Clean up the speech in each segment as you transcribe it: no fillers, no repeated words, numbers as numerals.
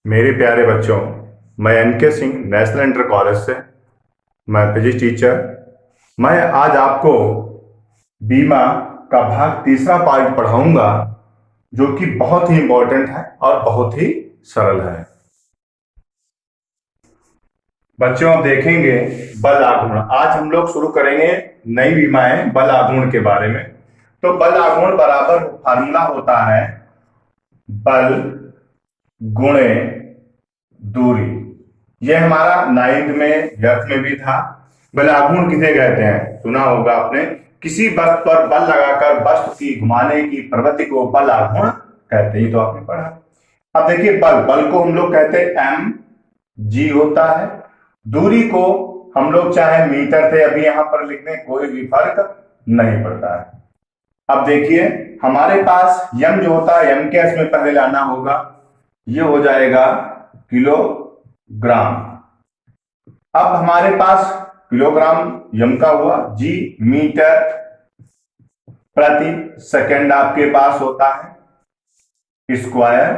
मेरे प्यारे बच्चों, मैं N K Singh national inter college से। मैं फिजिक्स टीचर। मैं आज आपको बीमा का भाग तीसरा पार्ट पढ़ाऊंगा, जो कि बहुत ही इंपॉर्टेंट है और बहुत ही सरल है। बच्चों, आप देखेंगे बल आघूर्ण। आज हम लोग शुरू करेंगे नई बीमाएं बल आघूर्ण के बारे में। तो बल आघूर्ण बराबर फार्मूला होता है बल गुणे दूरी। यह हमारा नाइन्थ में व्यर्थ में भी था। बल आघूर्ण किसे कहते हैं, सुना होगा आपने। किसी वस्तु पर बल लगाकर वस्तु की घुमाने की प्रवृत्ति को बल आघूर्ण कहते हैं। तो आपने पढ़ा। अब देखिए, बल बल को हम लोग कहते हैं एम जी होता है। दूरी को हम लोग चाहे मीटर से अभी यहां पर लिख दें, कोई भी फर्क नहीं पड़ता है। अब देखिए, हमारे पास यम जो होता है, यम क्या इसमें पहले लाना होगा। ये हो जाएगा किलोग्राम। अब हमारे पास किलोग्राम यम का हुआ, जी मीटर प्रति सेकंड आपके पास होता है स्क्वायर।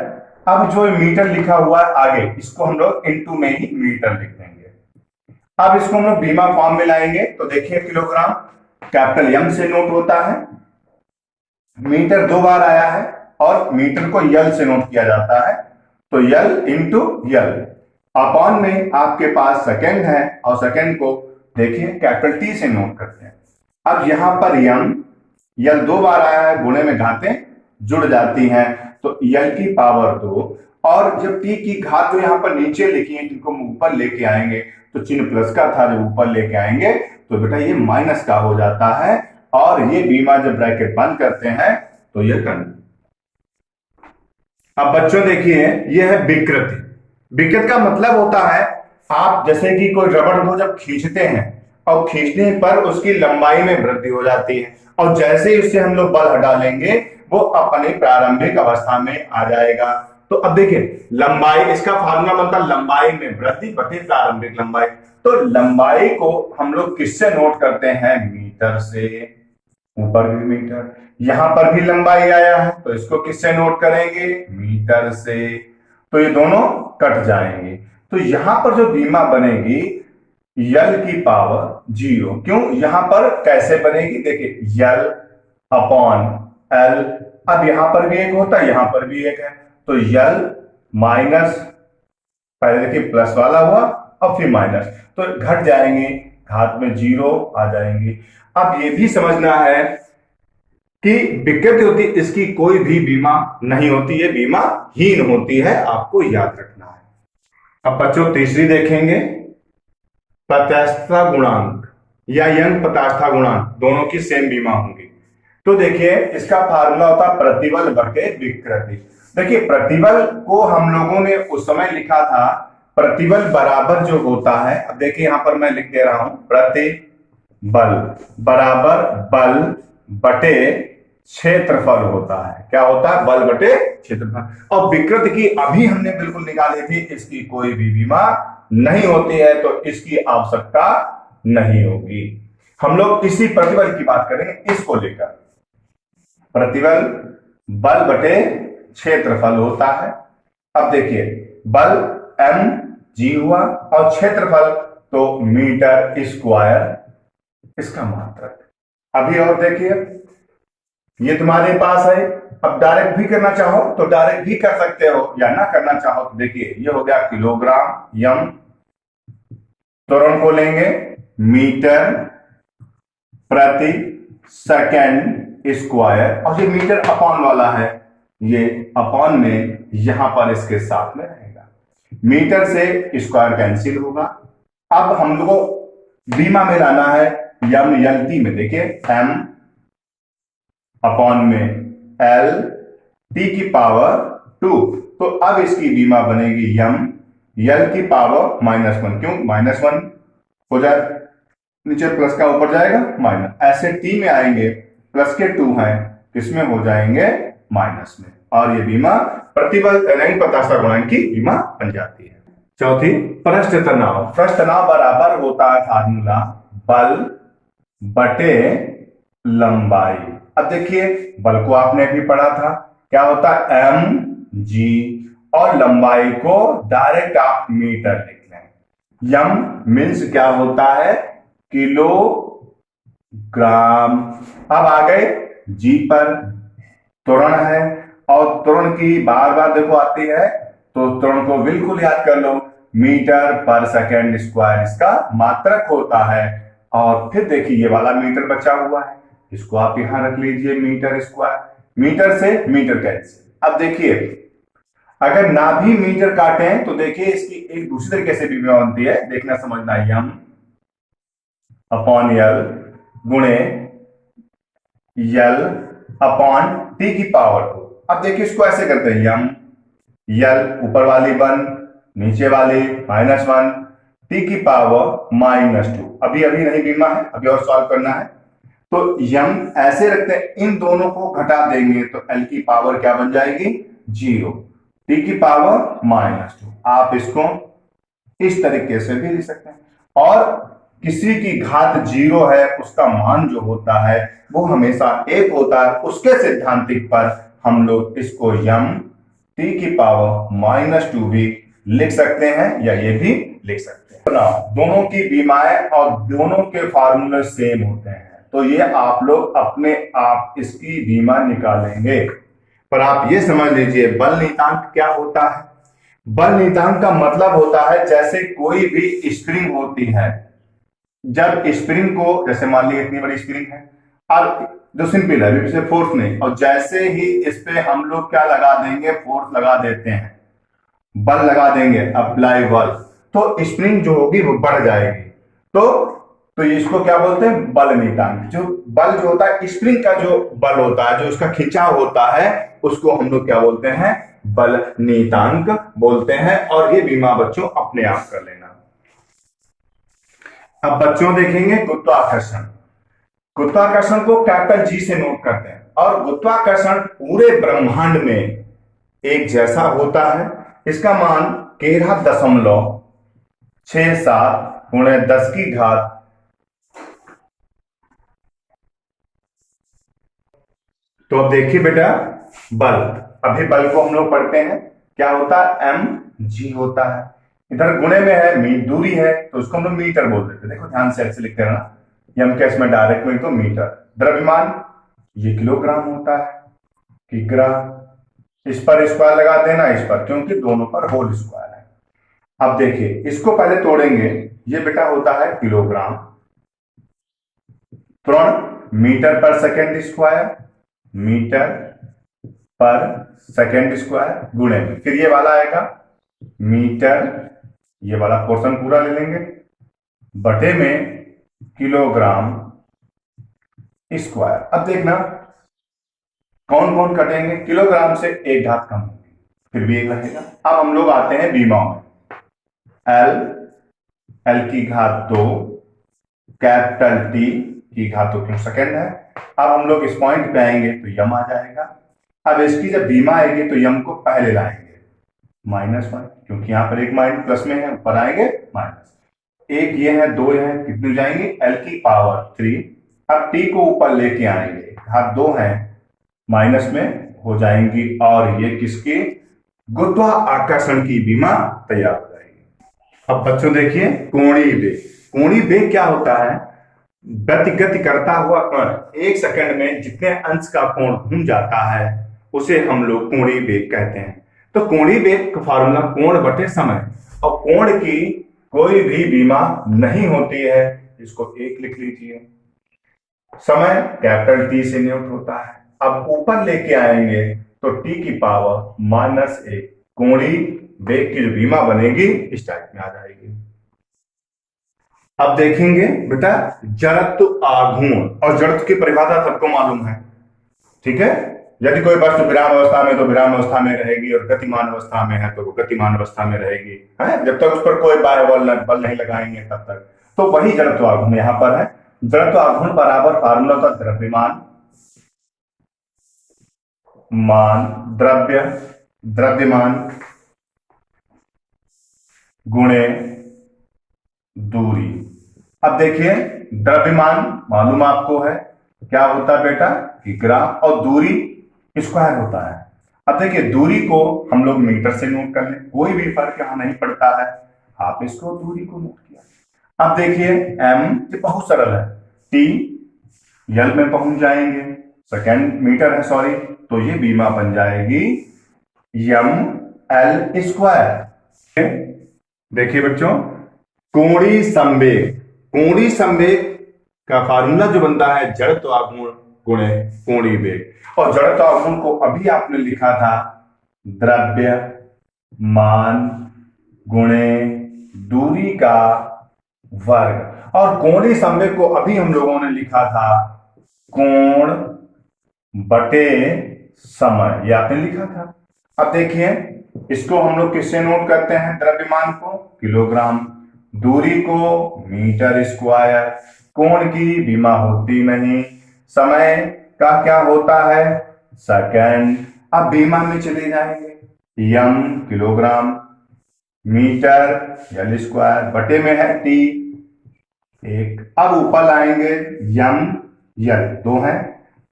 अब जो मीटर लिखा हुआ है आगे, इसको हम लोग इनटू में ही मीटर लिख देंगे। अब इसको हम लोग बीमा फॉर्म में लाएंगे तो देखिए, किलोग्राम कैपिटल एम से नोट होता है, मीटर दो बार आया है और मीटर को यल से नोट किया जाता है, तो यल इंटू यल। अपॉन में आपके पास सेकंड है और सेकंड को देखिए कैपिटल टी से नोट करते हैं। अब यहां पर यम यल दो बार आया है, गुणे में घातें जुड़ जाती हैं, तो यल की पावर दो। और जब टी की घात जो यहां पर नीचे लिखी है, इनको ऊपर लेके आएंगे तो चिन्ह प्लस का था, जब ऊपर लेके आएंगे तो बेटा ये माइनस का हो जाता है। और ये बीमा जब ब्रैकेट बंद करते हैं तो ये टर्न। अब बच्चों देखिए, यह है विकृति। विकृत का मतलब होता है, आप जैसे कि कोई रबड़ को जब खींचते हैं और खींचने पर उसकी लंबाई में वृद्धि हो जाती है, और जैसे ही उससे हम लोग बल हटा लेंगे वो अपनी प्रारंभिक अवस्था में आ जाएगा। तो अब देखिए, लंबाई, इसका फार्मूला बनता है लंबाई में वृद्धि बटे प्रारंभिक लंबाई। तो लंबाई को हम लोग किससे नोट करते हैं, मीटर से। ऊपर भी मीटर, यहां पर भी लंबाई आया है तो इसको किससे नोट करेंगे, मीटर से। तो ये दोनों कट जाएंगे, तो यहां पर जो बीमा बनेगी यल की पावर जीरो। क्यों, यहां पर कैसे बनेगी, देखिए यल अपॉन एल। अब यहां पर भी एक होता है, यहां पर भी एक है, तो यल माइनस, पहले देखिए प्लस वाला हुआ और फिर माइनस, तो घट जाएंगे, घात में जीरो आ जाएंगे। अब ये भी समझना है कि विकृति होती, इसकी कोई भी बीमा नहीं होती है, बीमा हीन होती है, आपको याद रखना है। अब बच्चों तीसरी देखेंगे, प्रत्यास्थता गुणांक या यंग प्रत्यास्थता गुणांक, दोनों की सेम बीमा होंगी। तो देखिए, इसका फार्मूला होता है प्रतिबल बटे विकृति। देखिए, प्रतिबल को हम लोगों ने उस समय लिखा था, प्रतिबल बराबर जो होता है, अब देखिए यहां पर मैं लिख दे रहा हूं, प्रतिबल बराबर बल बटे क्षेत्रफल होता है। क्या होता है, बल बटे क्षेत्रफल। और विकृति की अभी हमने बिल्कुल निकाली थी, इसकी कोई भी बीमा नहीं होती है, तो इसकी आवश्यकता नहीं होगी। हम लोग इसी प्रतिबल की बात करेंगे, इसको लेकर। प्रतिबल बल बटे क्षेत्रफल होता है। अब देखिए, बल एम जी हुआ और क्षेत्रफल तो मीटर स्क्वायर, इसका मात्रक। अभी और देखिए, ये तुम्हारे पास है। अब डायरेक्ट भी करना चाहो तो डायरेक्ट भी कर सकते हो, या ना करना चाहो तो देखिए, ये हो गया किलोग्राम यम, त्वरण को लेंगे मीटर प्रति सेकंड स्क्वायर, और ये मीटर अपॉन वाला है, ये अपॉन में यहां पर इसके साथ में रहेगा, मीटर से स्क्वायर कैंसिल होगा। अब हम लोग को बीमा में लाना है यम यल टी में। देखिए, एम अपॉन में एल टी की पावर टू, तो अब इसकी बीमा बनेगी यम यल की पावर -1। क्यों, -1 हो जाए, नीचे प्लस का ऊपर जाएगा माइनस, ऐसे टी में आएंगे, प्लस के 2 हैं, किसमें हो जाएंगे, माइनस में, और ये बीमा प्रतिबल प्रत्यास्थता गुणांक की बीमा बन जाती है। चौथी, पृष्ठ तनाव। पृष्ठ तनाव बराबर होता है फार्मूला बल बटे लंबाई। अब देखिए, बल को आपने भी पढ़ा था, क्या होता है, एम जी, और लंबाई को डायरेक्ट आप मीटर लिख लें। यम मीन्स क्या होता है, किलोग्राम। अब आ गए जी पर, त्वरण है, और त्वरण की बार बार देखो आती है, तो त्वरण को बिल्कुल याद कर लो, मीटर पर सेकेंड स्क्वायर इसका मात्रक होता है। और फिर देखिए ये वाला मीटर बचा हुआ है, इसको आप यहां रख लीजिए मीटर स्क्वायर, मीटर से मीटर कैंसिल। अब देखिए अगर ना भी मीटर काटे हैं तो देखिए इसकी एक दूसरी तरीके से भी बनती है, देखना समझना, यम अपॉन यल गुणे यल अपॉन टी की पावर 2। अब देखिए इसको ऐसे करते हैं, यम यल ऊपर वाली 1 नीचे वाली -1 टी की पावर -2। अभी अभी नहीं बीमा है, अभी और सॉल्व करना है, तो यम ऐसे रखते हैं, इन दोनों को घटा देंगे तो एल की पावर क्या बन जाएगी 0, टी की पावर -2। आप इसको इस तरीके से भी लिख सकते हैं। और किसी की घात 0 है उसका मान जो होता है वो हमेशा 1 होता है, उसके सिद्धांतिक पर हम लोग इसको यम टी की पावर -2 भी लिख सकते हैं या ये भी लिख सकते हैं। ना दोनों की बीमाएं और दोनों के फार्मूले सेम होते हैं, तो ये आप लोग अपने आप इसकी बीमा निकालेंगे। पर आप ये समझ लीजिए बल नियतांक क्या होता है। बल नियतांक का मतलब होता है जैसे कोई भी स्प्रिंग होती है, जब स्प्रिंग को, जैसे मान लीजिए इतनी बड़ी स्प्रिंग है, अब जो सिंपल है इसे फोर्स नहीं, और जैसे ही इस पे हम लोग क्या लगा देंगे, फोर्स लगा देते हैं, बल लगा देंगे, अप्लाई बल, तो स्प्रिंग जो होगी वो बढ़ जाएगी। तो इसको क्या बोलते हैं, बल नियतांक। जो बल जो होता है, स्प्रिंग का जो बल होता है, जो उसका खिंचाव होता है, उसको हम लोग क्या बोलते हैं, बल नियतांक बोलते हैं। और ये बीमा बच्चों अपने आप कर लेना। अब बच्चों देखेंगे गुरुत्वाकर्षण। गुरुत्वाकर्षण को कैपिटल जी से नोट करते हैं, और गुरुत्वाकर्षण पूरे ब्रह्मांड में एक जैसा होता है। इसका मान 13.67 गुणे 10 की घात, तो अब देखिए बेटा बल, अभी बल को हम लोग पढ़ते हैं, क्या होता है, एम जी होता है। इधर गुणे में है, दूरी है, तो उसको हम लोग मीटर बोल देते हैं। देखो ध्यान से ऐसे लिखते रहना, यम के इसमें डायरेक्ट में तो मीटर। द्रव्यमान ये किलोग्राम होता है, किग्रा। इस पर स्क्वायर लगा देना, इस पर, क्योंकि दोनों पर होल स्क्वायर है। अब देखिए इसको पहले तोड़ेंगे, ये बेटा होता है किलोग्राम, त्वरण मीटर पर सेकेंड स्क्वायर, मीटर पर सेकेंड स्क्वायर गुणे में, फिर ये वाला आएगा मीटर, ये वाला पोर्शन पूरा ले लेंगे, बटे में किलोग्राम स्क्वायर। अब देखना कौन कौन कटेंगे, किलोग्राम से एक घात कम होगी, फिर भी एक रहेगा। अब हम लोग आते हैं बीमा में, एल की घात 2, कैपिटल टी की घात 2 क्यों सेकेंड है। अब हम लोग इस पॉइंट पे आएंगे तो यम आ जाएगा। अब इसकी जब बीमा आएगी तो यम को पहले लाएंगे -1, क्योंकि यहां पर एक माइनस प्लस में है, ऊपर आएंगे माइनस, एक ये है, 2 है, कितनी हो जाएंगे, एल की पावर 3। अब टी को ऊपर लेके आएंगे, घात 2 है, माइनस में हो जाएंगी, और ये किसकी, गुरुत्वाकर्षण की बीमा तैयार हो जाएगी। अब बच्चों देखिए कोणीय वेग। कोणीय वेग क्या होता है, गति करता हुआ कण 1 सेकंड में जितने अंश का कोण घूम जाता है उसे हम लोग कोणीय वेग कहते हैं। तो कोणीय वेग का फॉर्मूला कोण बटे समय, और कोण की कोई भी बीमा नहीं होती है, इसको 1 लिख लीजिए। समय कैपिटल टी से नोट होता है। अब ऊपर लेके आएंगे तो टी की पावर -1, कोणीय वेग की जो बीमा बनेगी इस टाइप में आ जाएगी। अब देखेंगे बेटा जड़त्व आघूर्ण, और जड़त्व की परिभाषा सबको मालूम है, ठीक है। यदि कोई वस्तु विराम अवस्था में तो विराम अवस्था में रहेगी, और गतिमान अवस्था में है तो वो गतिमान अवस्था में रहेगी, है, जब तक उस पर कोई बाह्य बल नहीं लगाएंगे तब तक। तो वही जड़त्व आघूर्ण यहां पर है। जड़त्व आघूर्ण बराबर फार्मूला होता द्रव्यमान द्रव्यमान गुणे दूरी। अब देखिए द्रव्यमान मालूम आपको है क्या होता है बेटा, किग्रा, और दूरी स्क्वायर होता है। अब देखिए दूरी को हम लोग मीटर से नोट कर लें, कोई भी फर्क यहाँ नहीं पड़ता है। आप इसको दूरी को नोट किया। अब देखिए m ये बहुत सरल है, t यल में पहुंच जाएंगे, सेकेंड मीटर है सॉरी, तो ये बीमा बन जाएगी ml स्क्वायर। देखिए बच्चों कोणीय संवेग, कोणीय संवेग का फार्मूला जो बनता है जड़त्व आघूर्ण गुणे कोणीय वेग, और जड़त्व आघूर्ण को अभी आपने लिखा था द्रव्यमान गुणे दूरी का वर्ग, और कोणीय संवेग को अभी हम लोगों ने लिखा था कोण बटे समय, ये आपने लिखा था। अब देखिए इसको हम लोग किससे नोट करते हैं, द्रव्यमान को किलोग्राम, दूरी को मीटर स्क्वायर, कोण की बीमा होती नहीं, समय का क्या होता है सेकंड। अब बीमा में चले जाएंगे, यम किलोग्राम, मीटर यल स्क्वायर, बटे में है टी एक। अब ऊपर लाएंगे यम यल दो है,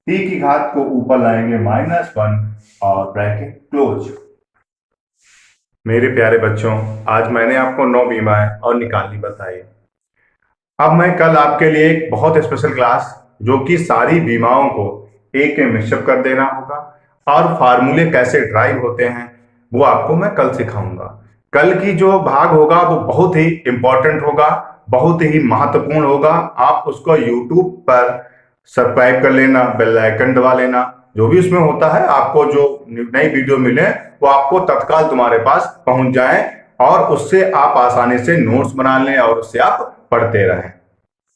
टी की घात को ऊपर लाएंगे -1 और ब्रैकेट क्लोज। मेरे प्यारे बच्चों आज मैंने आपको 9 बीमाएं और निकालनी बताई। अब मैं कल आपके लिए एक बहुत स्पेशल क्लास जो कि सारी बीमाओं को एक में मिक्सअप कर देना होगा और फार्मूले कैसे ड्राइव होते हैं वो आपको मैं कल सिखाऊंगा। कल की जो भाग होगा वो बहुत ही इंपॉर्टेंट होगा, बहुत ही महत्वपूर्ण होगा। आप उसको यूट्यूब पर सब्सक्राइब कर लेना, बेल आइकन दबा लेना, जो भी उसमें होता है आपको जो नई वीडियो मिले वो आपको तत्काल तुम्हारे पास पहुंच जाए और उससे आप आसानी से नोट्स बना लें और उससे आप पढ़ते रहें।